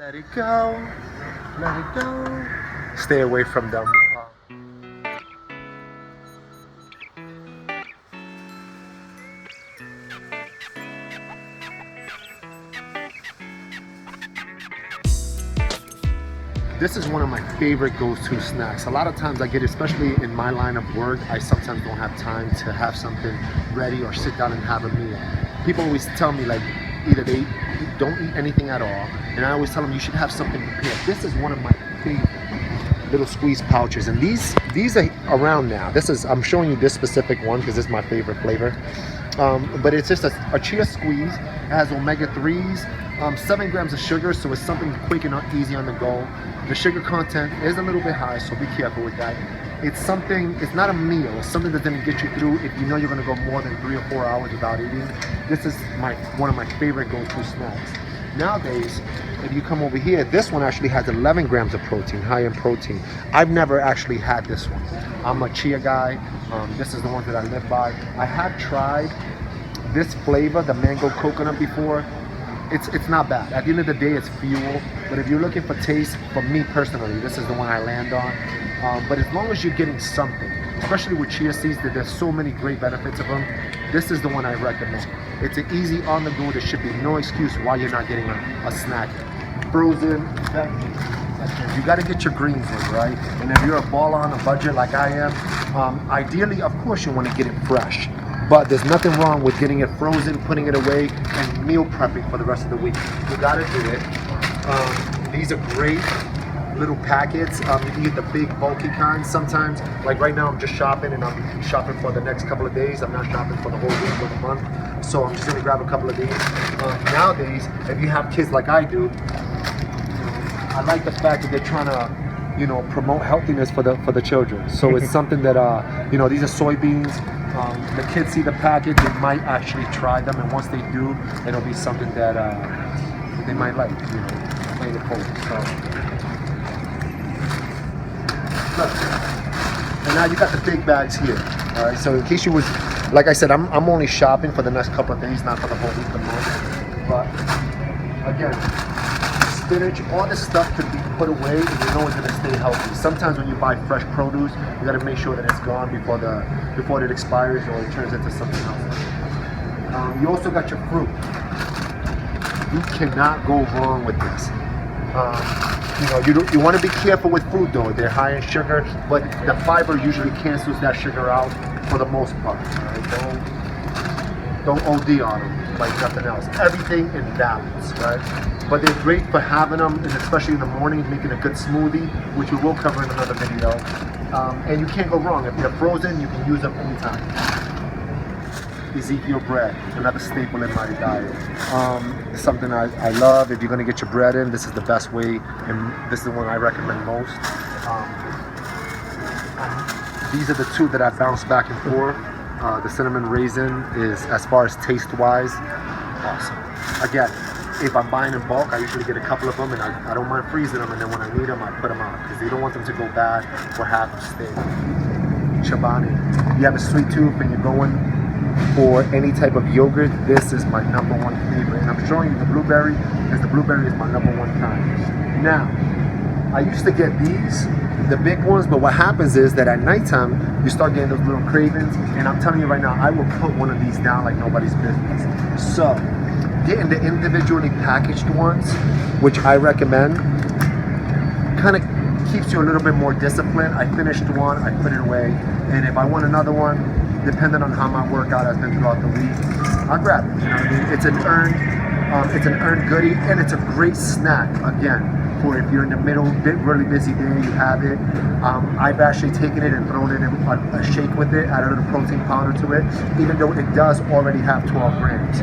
Let it go, let it go. Stay away from them. This is one of my favorite go-to snacks. A lot of times I get, especially in my line of work, I sometimes don't have time to have something ready or sit down and have a meal. People always tell me like either they don't eat anything at all, and I always tell them you should have something prepared. This is one of my favorite little squeeze pouches, and these are around now. I'm showing you this specific one because this is my favorite flavor. But it's just a chia squeeze. It has omega-3s, 7 grams of sugar, so it's something quick and easy on the go. The sugar content is a little bit high, so be careful with that. It's not a meal. It's something that's going to get you through if you know you're going to go more than 3 or 4 hours without eating. This is one of my favorite go-to snacks. Nowadays, if you come over here, this one actually has 11 grams of protein, high in protein. I've never actually had this one. I'm a chia guy. This is the one that I live by. I have tried this flavor, the mango coconut, before. It's not bad. At the end of the day, it's fuel. But if you're looking for taste, for me personally, this is the one I land on. But as long as you're getting something, especially with chia seeds, there's so many great benefits of them, this is the one I recommend. It's an easy on the go. There should be no excuse why you're not getting a snack. Frozen veggies. You got to get your greens in, right? And if you're a baller on a budget like I am, ideally, of course, you want to get it fresh. But there's nothing wrong with getting it frozen, putting it away, and meal prepping for the rest of the week. You got to do it. These are great little packets. You can get the big bulky kinds sometimes. Like right now I'm just shopping, and I'm shopping for the next couple of days. I'm not shopping for the whole week or the month. So I'm just gonna grab a couple of these. Nowadays, if you have kids like I do, I like the fact that they're trying to, promote healthiness for the children. So it's something that, these are soybeans. The kids see the package, they might actually try them, and once they do, it'll be something that they might like, plain and cold. So. Look. And now you got the big bags here. All right. So in case you was, like I said, I'm only shopping for the next couple of days, not for the whole week or month. But again, spinach, all this stuff could be put away and you know it's gonna stay healthy. Sometimes when you buy fresh produce, you gotta make sure that it's gone before it expires or it turns into something else. You also got your fruit. You cannot go wrong with this. You want to be careful with food though. They're high in sugar, but the fiber usually cancels that sugar out for the most part. Right? Don't OD on them like nothing else. Everything in balance, right? But they're great for having them, and especially in the morning, making a good smoothie, which we will cover in another video. And you can't go wrong. If they're frozen, you can use them anytime. Ezekiel bread, another staple in my diet. Something I love. If you're gonna get your bread in, this is the best way, and this is the one I recommend most. These are the two that I bounce back and forth. The cinnamon raisin is, as far as taste-wise, awesome. Again, if I'm buying in bulk, I usually get a couple of them, and I don't mind freezing them, and then when I need them, I put them out, because you don't want them to go bad or half stale. Chobani. You have a sweet tooth and you're going for any type of yogurt, this is my number one favorite. And I'm showing you the blueberry, because the blueberry is my number one kind. Now, I used to get these, the big ones, but what happens is that at nighttime, you start getting those little cravings, and I'm telling you right now, I will put one of these down like nobody's business. So, getting the individually packaged ones, which I recommend, kind of keeps you a little bit more disciplined. I finished one, I put it away, and if I want another one, depending on how my workout has been throughout the week, I'll grab it. You know what I mean? It's an earned goodie, and it's a great snack. Again, for if you're in the middle, really busy day, you have it. I've actually taken it and thrown it in a shake with it, added a little protein powder to it, even though it does already have 12 grams.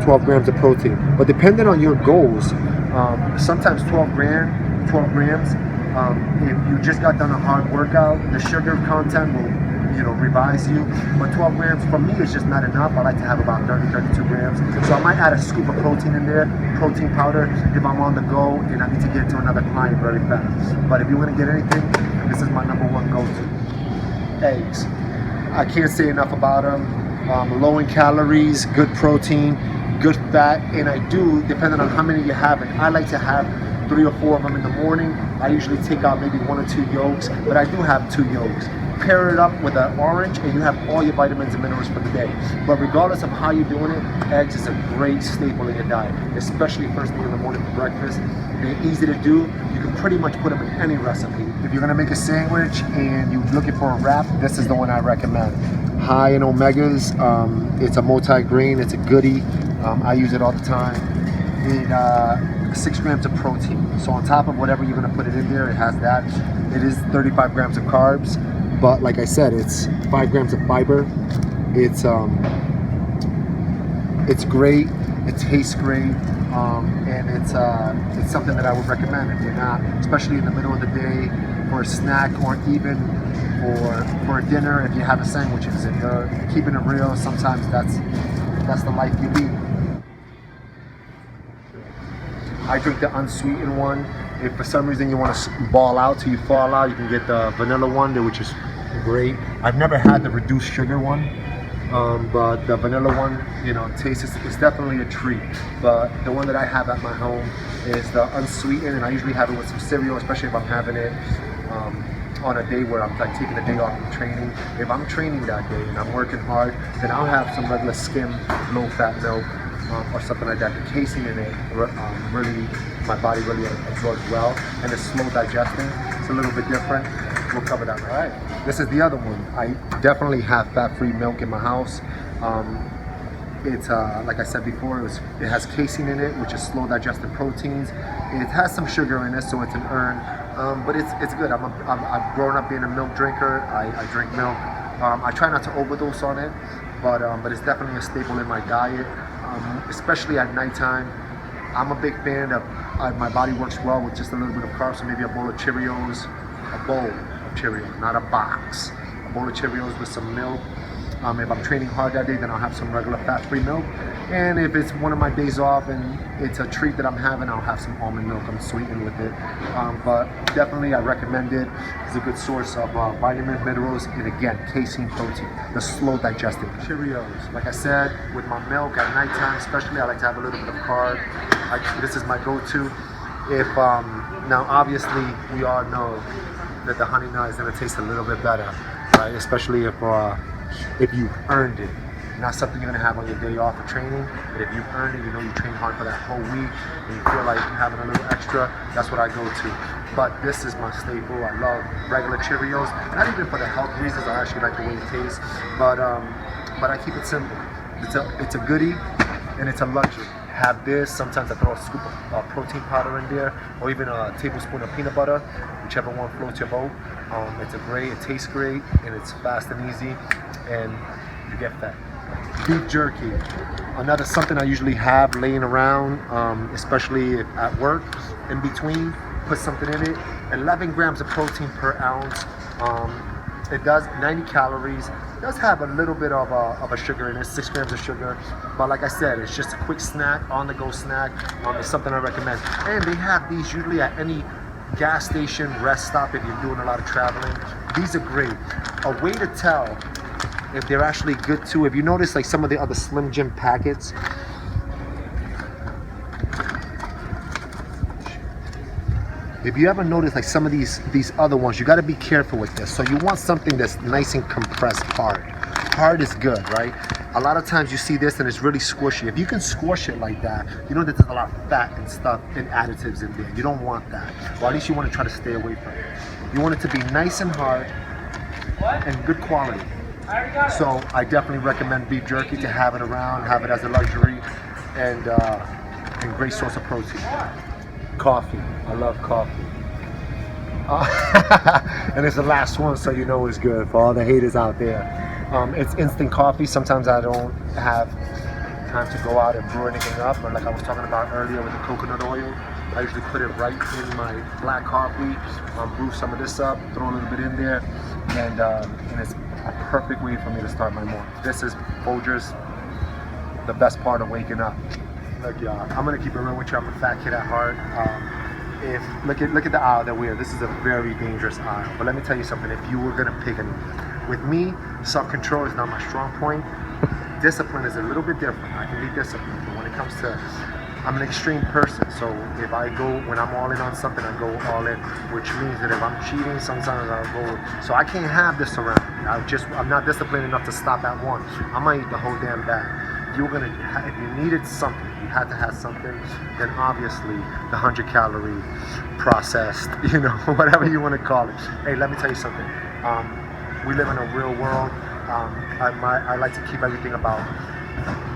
12 grams of protein. But depending on your goals, sometimes 12 grams, if you just got done a hard workout, the sugar content will revise you, but 12 grams for me is just not enough. I like to have about 32 grams. So I might add a scoop of protein in there, protein powder, if I'm on the go and I need to get to another client very fast. But if you want to get anything, this is my number one go-to. Eggs. I can't say enough about them. Low in calories, good protein. good fat, and I do, depending on how many you have, and I like to have 3 or 4 of them in the morning. I usually take out maybe 1 or 2 yolks, but I do have 2 yolks. Pair it up with an orange and you have all your vitamins and minerals for the day. But regardless of how you're doing it, eggs is a great staple in your diet, especially first thing in the morning for breakfast. They're easy to do. You can pretty much put them in any recipe. If you're gonna make a sandwich and you're looking for a wrap, this is the one I recommend. High in omegas, it's a multi-grain, it's a goodie. I use it all the time. And 6 grams of protein. So on top of whatever you're gonna put it in there, it has that. It is 35 grams of carbs. But like I said, it's 5 grams of fiber. It's great. It tastes great, and it's something that I would recommend if you're not, especially in the middle of the day, for a snack or even for a dinner. If you're having sandwiches, if you're keeping it real, sometimes that's the life you lead. I drink the unsweetened one. If for some reason you want to ball out till you fall out, you can get the vanilla one, which is great. I've never had the reduced sugar one, but the vanilla one, tastes, it's definitely a treat. But the one that I have at my home is the unsweetened, and I usually have it with some cereal, especially if I'm having it on a day where I'm like taking a day off from training. If I'm training that day and I'm working hard, then I'll have some regular skim, low-fat milk. Or something like that. The casein in it really, my body really absorbs well, and it's slow digesting. It's a little bit different. We'll cover that. All right. This is the other one. I definitely have fat-free milk in my house. It's like I said before, it has casein in it, which is slow digested proteins. It has some sugar in it, so it's an but it's good. I've grown up being a milk drinker. I drink milk. I try not to overdose on it, but it's definitely a staple in my diet. Especially at nighttime. I'm a big fan of, my body works well with just a little bit of carbs, so maybe a bowl of Cheerios, not a box. A bowl of Cheerios with some milk. If I'm training hard that day, then I'll have some regular fat-free milk. And if it's one of my days off and it's a treat that I'm having, I'll have some almond milk. I'm sweetened with it. But definitely I recommend it. It's a good source of vitamins, minerals, and again, casein protein, the slow digesting. Cheerios, like I said, with my milk at nighttime especially, I like to have a little bit of carb. This is my go-to. If now obviously we all know that the honey nut is going to taste a little bit better, right? Especially if you've earned it. Not something you're gonna have on your day off of training, but if you've earned it, you train hard for that whole week, and you feel like having a little extra, that's what I go to. But this is my staple. I love regular Cheerios, not even for the health reasons. I actually like the way it tastes, but I keep it simple. It's a goodie, and it's a luxury. Have this. Sometimes I throw a scoop of protein powder in there, or even a tablespoon of peanut butter, whichever one floats your boat. It tastes great, and it's fast and easy, and you get fat. Beef jerky, something I usually have laying around, especially at work, in between. Put something in it. 11 grams of protein per ounce. It does 90 calories. It does have a little bit of a sugar in it, 6 grams of sugar. But like I said, it's just a quick snack, on-the-go snack. It's something I recommend. And they have these usually at any gas station, rest stop if you're doing a lot of traveling. These are great. A way to tell if they're actually good too, if you notice like some of the other Slim Jim packets, if you ever notice like some of these other ones, you got to be careful with this. So you want something that's nice and compressed hard. Hard is good, right? A lot of times you see this and it's really squishy. If you can squish it like that, you know that there's a lot of fat and stuff and additives in there. You don't want that. Or at least you want to try to stay away from it. You want it to be nice and hard and good quality. So I definitely recommend beef jerky, to have it around, have it as a luxury, and great source of protein. Coffee, I love coffee. And it's the last one, so you know it's good for all the haters out there. It's instant coffee. Sometimes I don't have time to go out and brew anything up, but like I was talking about earlier with the coconut oil, I usually put it right in my black coffee, brew some of this up, throw a little bit in there, and it's a perfect way for me to start my morning. This is Folgers, the best part of waking up. Look, y'all, I'm gonna keep it real with you. I'm a fat kid at heart. Look at the aisle that we're in. This is a very dangerous aisle. But let me tell you something. If you were gonna pick with me, self-control is not my strong point. Discipline is a little bit different. I can be disciplined, but when it comes to, I'm an extreme person, so if I go, when I'm all in on something, I go all in, which means that if I'm cheating, sometimes I'll go, so I can't have this around me. I'm not disciplined enough to stop at one. I might eat the whole damn bag. If you needed something, you had to have something, then obviously the 100-calorie processed, whatever you want to call it. Hey, let me tell you something. We live in a real world. I like to keep everything about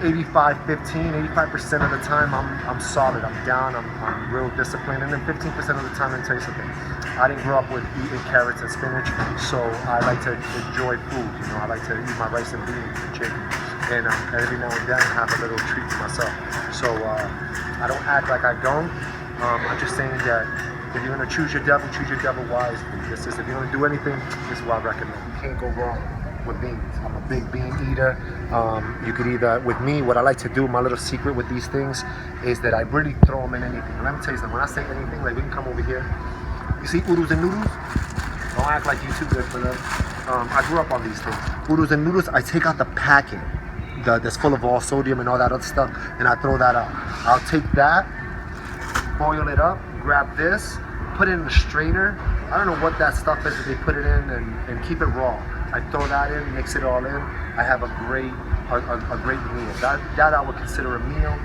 85% of the time I'm solid, I'm down, I'm real disciplined, and then 15% of the time, let me tell you something, I didn't grow up with eating carrots and spinach, so I like to enjoy food, I like to eat my rice and beans and chicken, and every now and then have a little treat for myself, so I don't act like I don't, I'm just saying that if you're going to choose your devil wisely. If you're going to do anything, this is what I recommend. You can't go wrong with beans. I'm a big bean eater. You could either, with me, what I like to do, my little secret with these things, is that I really throw them in anything. And let me tell you something, when I say anything, like we can come over here. You see oodles and noodles? Don't act like you too good for them. I grew up on these things. Oodles and noodles, I take out the packet that's full of all sodium and all that other stuff, and I throw that out. I'll take that, boil it up, grab this, put it in the strainer. I don't know what that stuff is that they put it in, and keep it raw. I throw that in, mix it all in. I have a great meal. That I would consider a meal.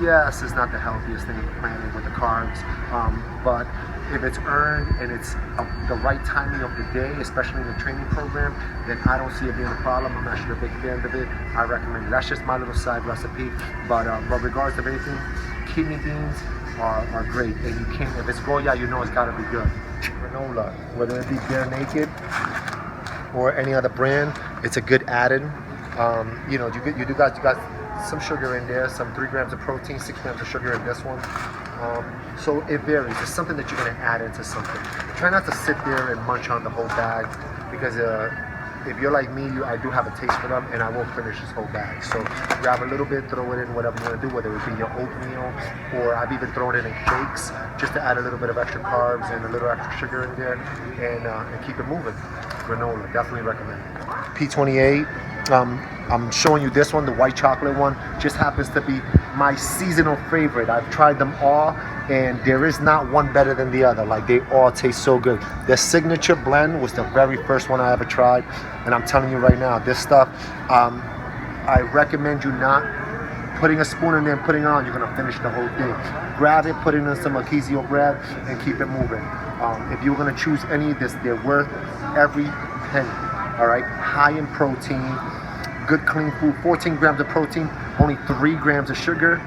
Yes, it's not the healthiest thing in the planet with the carbs, but if it's earned and it's the right timing of the day, especially in the training program, then I don't see it being a problem. I'm actually a big fan of it. I recommend it. That's just my little side recipe. But regards to anything, kidney beans are great, and you can't, if it's Goya, it's got to be good. Granola, whether it be Bare Naked or any other brand, it's a good add-in. You got some sugar in there, some 3 grams of protein, 6 grams of sugar in this one. So it varies. It's something that you're going to add into something. Try not to sit there and munch on the whole bag, because if you're like me, I do have a taste for them, and I won't finish this whole bag. So grab a little bit, throw it in, whatever you want to do, whether it be your oatmeal, or I've even thrown it in shakes, just to add a little bit of extra carbs and a little extra sugar in there, and keep it moving. Granola, definitely recommend it. P28, I'm showing you this one, the white chocolate one, just happens to be my seasonal favorite. I've tried them all, and there is not one better than the other. Like, they all taste so good. Their signature blend was the very first one I ever tried, and I'm telling you right now, this stuff, I recommend you not putting a spoon in there and putting it on. You're gonna finish the whole thing. Grab it, put it in some Marquisio bread, and keep it moving. If you're gonna choose any of this, they're worth every penny. All right, high in protein, good clean food, 14 grams of protein, only 3 grams of sugar.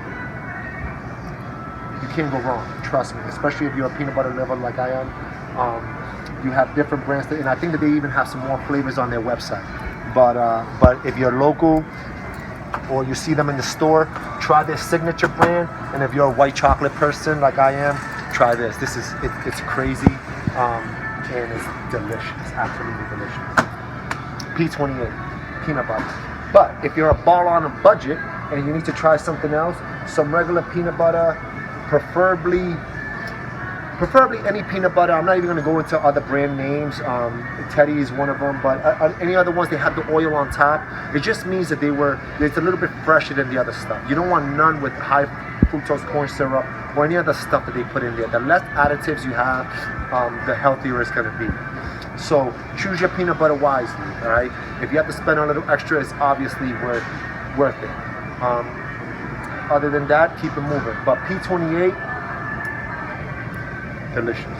You can't go wrong, trust me, especially if you're a peanut butter lover like I am. You have different brands, and I think that they even have some more flavors on their website. But if you're local or you see them in the store, try their signature brand. And if you're a white chocolate person like I am, try this. It's crazy, and it's delicious, absolutely delicious. P28, peanut butter. But if you're a ball on a budget and you need to try something else, some regular peanut butter, preferably any peanut butter. I'm not even going to go into other brand names. Teddy is one of them, but any other ones, they have the oil on top. It just means that it's a little bit fresher than the other stuff. You don't want none with high fructose corn syrup or any other stuff that they put in there. The less additives you have, the healthier it's going to be. So choose your peanut butter wisely, all right? If you have to spend a little extra, it's obviously worth it. Other than that, keep it moving. But P28, delicious.